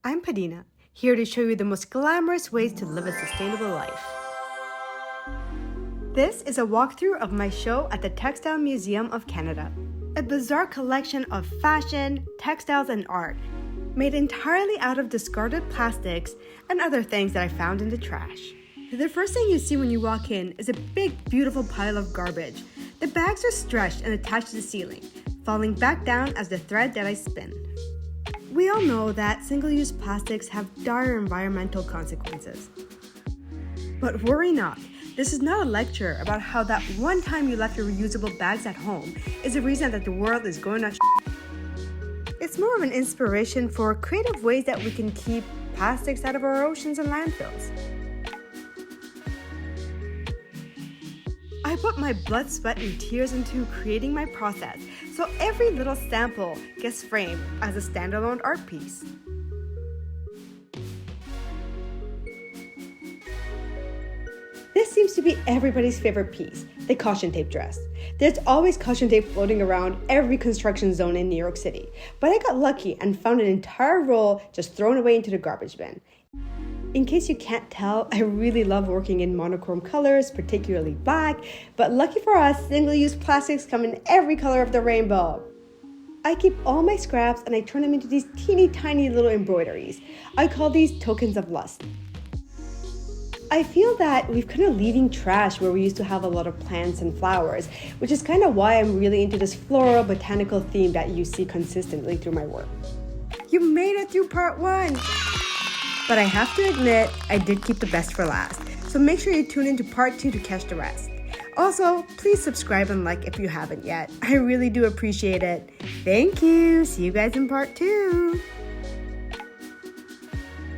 I'm Padina, here to show you the most glamorous ways to live a sustainable life. This is a walkthrough of my show at the Textile Museum of Canada, a bizarre collection of fashion, textiles, and art, made entirely out of discarded plastics and other things that I found in the trash. The first thing you see when you walk in is a big, beautiful pile of garbage. The bags are stretched and attached to the ceiling, falling back down as the thread that I spin. We all know that single-use plastics have dire environmental consequences. But worry not, this is not a lecture about how that one time you left your reusable bags at home is the reason that the world is going to It's more of an inspiration for creative ways that we can keep plastics out of our oceans and landfills. I put my blood, sweat, and tears into creating my process, so every little sample gets framed as a standalone art piece. This seems to be everybody's favorite piece, the caution tape dress. There's always caution tape floating around every construction zone in New York City, but I got lucky and found an entire roll just thrown away into the garbage bin. In case you can't tell, I really love working in monochrome colors, particularly black, but lucky for us, single-use plastics come in every color of the rainbow. I keep all my scraps and I turn them into these teeny tiny little embroideries. I call these tokens of lust. I feel that we've kind of leaving trash where we used to have a lot of plants and flowers, which is kind of why I'm really into this floral botanical theme that you see consistently through my work. You made it through part 1! But I have to admit, I did keep the best for last, so make sure you tune into part 2 to catch the rest. Also, please subscribe and like if you haven't yet. I really do appreciate it. Thank you! See you guys in part 2!